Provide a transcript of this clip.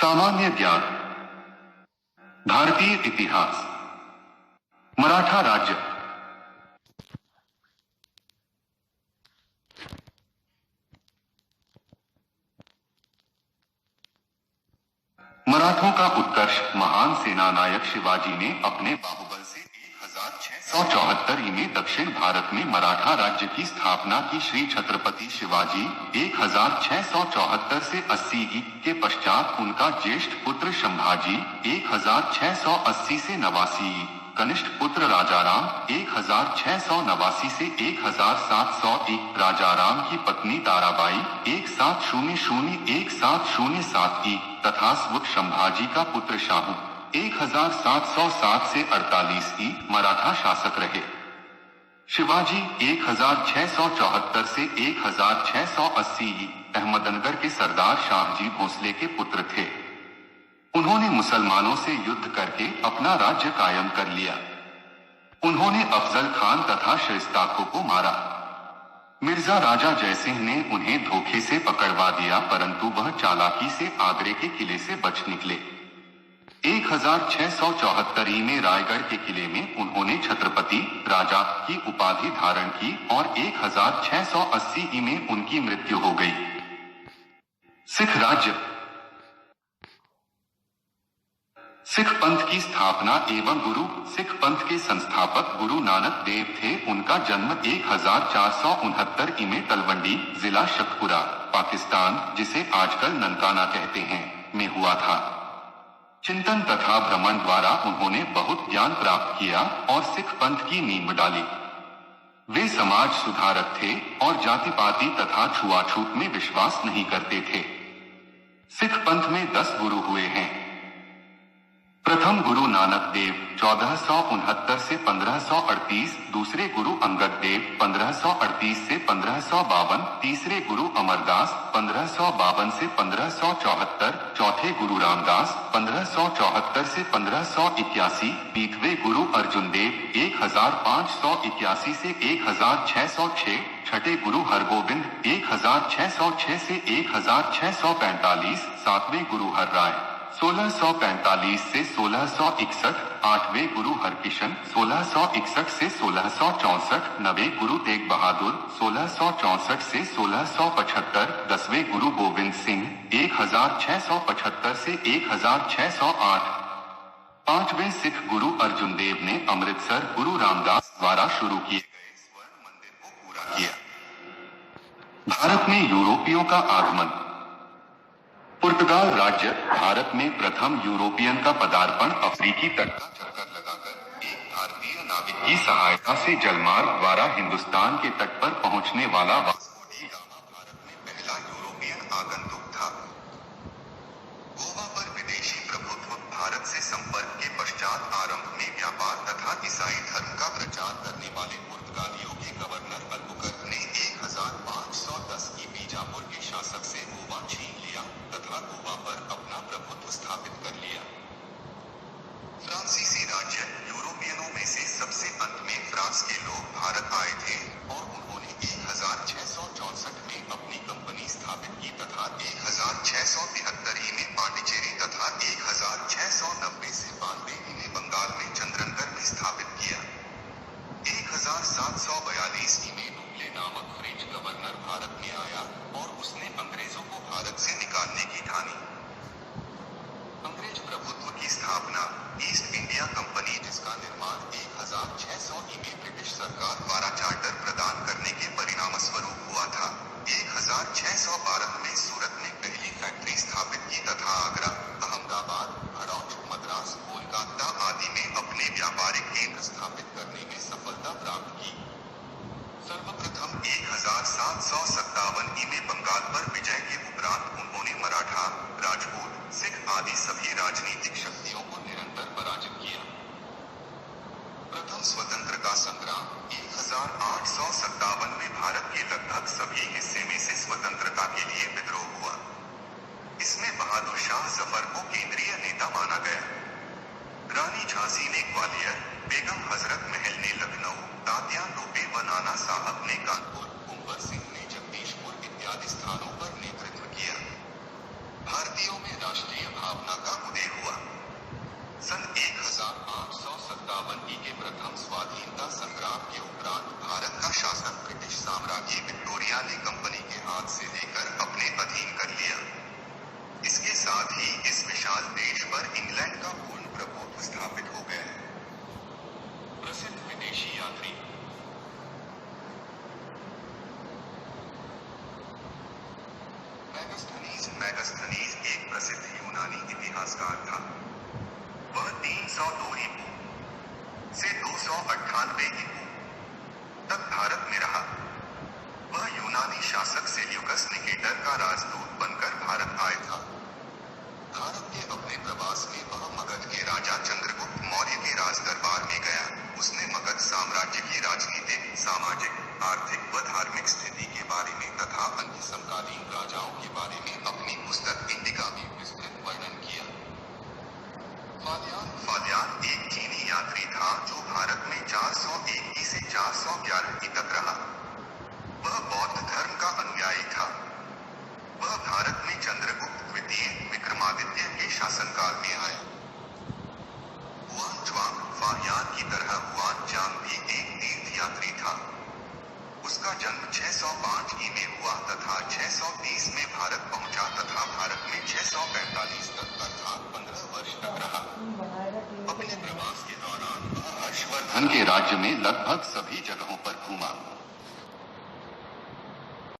सामान्य ज्ञान। भारतीय इतिहास। मराठा राज्य। मराठों का उत्कर्ष। महान सेनानायक शिवाजी ने अपने बाहुबल से 1674 में दक्षिण भारत में मराठा राज्य की स्थापना की। श्री छत्रपति शिवाजी 1674 से 80 के पश्चात उनका ज्येष्ठ पुत्र संभाजी 1680 से 89, कनिष्ठ पुत्र राजाराम 1689 से 1701, राजाराम की पत्नी ताराबाई 1707 तथा स्वयं संभाजी का पुत्र शाहू 1707 से 48 मराठा शासक रहे। शिवाजी 1674 से 1680 अहमदनगर के सरदार शाहजी भोसले के पुत्र थे। उन्होंने मुसलमानों से युद्ध करके अपना राज्य कायम कर लिया। उन्होंने अफजल खान तथा शरिस्ताखों को मारा। मिर्जा राजा जयसिंह ने उन्हें धोखे से पकड़वा दिया, परंतु वह चालाकी से आगरे के किले से बच निकले। 1674 में रायगढ़ के किले में उन्होंने छत्रपति राजा की उपाधि धारण की और 1680 में उनकी मृत्यु हो गई। सिख राज्य। सिख पंथ की स्थापना एवं गुरु सिख पंथ के संस्थापक गुरु नानक देव थे। उनका जन्म 1469 में तलवंडी, जिला शक्तपुरा, पाकिस्तान, जिसे आजकल ननकाना कहते हैं, में हुआ था। चिंतन तथा भ्रमण द्वारा उन्होंने बहुत ज्ञान प्राप्त किया और सिख पंथ की नींव डाली। वे समाज सुधारक थे और जाति पाति तथा छुआछूत में विश्वास नहीं करते थे। सिख पंथ में 10 गुरु हुए हैं। प्रथम गुरु नानक देव 1469 से 1538, दूसरे गुरु अंगद देव 1538 से 1552, तीसरे गुरु अमरदास 1552 से 1574, चौथे गुरु रामदास 1574 से 1581, 20वें गुरु अर्जुन देव 1581 से 1606, छठे गुरु हरगोविंद 1606 से 1645, सातवें गुरु हरराय 1645 से 1661, आठवें गुरु हरकिशन 1661 से 1664, नवें गुरु तेग बहादुर 1664 से 1675, 10वें गुरु गोविंद सिंह 1675 से 1608, पांचवें सिख गुरु अर्जुन देव ने अमृतसर गुरु रामदास द्वारा शुरू किए गए स्वर्ण मंदिर को पूरा किया। भारत में यूरोपियों का आगमन। पुर्तगाल राज्य। भारत में प्रथम यूरोपियन का पदार्पण अफ्रीकी तट का चक्कर लगाकर एक भारतीय नाविक की सहायता से जलमार्ग द्वारा हिंदुस्तान के तट पर पहुंचने वाला वास्को डी गामा भारत में पहला यूरोपियन आगंतुक था। गोवा पर विदेशी प्रभुत्व। भारत से संपर्क के पश्चात आरंभ में व्यापार तथा ईसाई धर्म का प्रचार करने वाले पुर्तगालियों के गवर्नर अल्बुकर्क ने 1510 की बीजापुर के शासक से गोवा छीन लिया तथा गोवा पर अपना प्रभुत्व स्थापित कर लिया। फ्रांसीसी राज्य। यूरोपियनों में से सबसे अंत में फ्रांस के लोग भारत आए थे और उन्होंने 1664 में अपनी कंपनी स्थापित की तथा 1673 में पांडिचेरी तथा 1690 से 92 में बंगाल में चंद्रनगर में स्थापित किया। 1742 में डुप्ले नामक फ्रेंच गवर्नर भारत में आया और उसने अंग्रेजों को भारत से निकालने की ठानी। अंग्रेज प्रभुत्व की स्थापना। ईस्ट इंडिया कंपनी, जिसका निर्माण 1600 में ब्रिटिश सरकार द्वारा चार्टर प्रदान करने के परिणामस्वरूप हुआ था। 1612 में सूरत ने पहली फैक्ट्री स्थापित की तथा आगरा, अहमदाबाद, भड़ौच, मद्रास, कोलकाता आदि में अपने व्यापारिक केंद्र स्थापित करने में सफलता प्राप्त की। सर्वप्रथम 1757 में बंगाल पर विजय के उपरांत उन्होंने मराठा, राजपूत, सिख आदि सभी राजनीतिक शक्तियों को निरंतर पराजित किया। प्रथम स्वतंत्रता संग्राम। 1857 में भारत के लगभग सभी हिस्से में से स्वतंत्रता के लिए विद्रोह हुआ। इसमें बहादुर शाह जफर को केंद्रीय नेता माना गया। रानी झांसी ने ग्वालियर, बेगम हजरत महल ने लखनऊ, तात्या टोपे व नाना साहब ने कानपुर, कुंवर सिंह ने जगदीशपुर इत्यादि स्थानों पर नेतृत्व किया। भारतीयों में राष्ट्रीय भाव हाथ से लेकर अपने अधीन कर लिया। इसके साथ ही इस विशाल देश पर इंग्लैंड का पूर्ण प्रभुत्व स्थापित हो गया। प्रसिद्ध विदेशी यात्री मैगस्थनीज एक प्रसिद्ध यूनानी इतिहासकार था। वह 302 ईपू से 298 ईपू तक भारत में रहा। वह यूनानी शासक सेल्यूकस निकेटर का राजदूत बनकर भारत आया था। भारत के अपने प्रवास में वह मगध के राजा चंद्रगुप्त मौर्य के राज दरबार में गया। उसने मगध साम्राज्य की राजनीतिक, सामाजिक, आर्थिक व धार्मिक स्थिति के बारे में तथा अन्य समकालीन राजाओं के बारे में अपनी पुस्तक इंडिका में विस्तृत वर्णन किया। फालियान एक चीनी यात्री था जो भारत में 401 से 411 तक रहा। वह बौद्ध धर्म का अनुयायी था। वह भारत में चंद्रगुप्त द्वितीय विक्रमादित्य के शासनकाल में आया। हुआन च्वांग फाहियान की तरह हुआन चांग भी एक तीर्थ यात्री था। उसका जन्म 605 में हुआ तथा 630 में भारत पहुंचा तथा भारत में 645 तक अर्थात 15 वर्ष तक रहा। अपने प्रवास के दौरान वह हर्षवर्धन के राज्य में लगभग सभी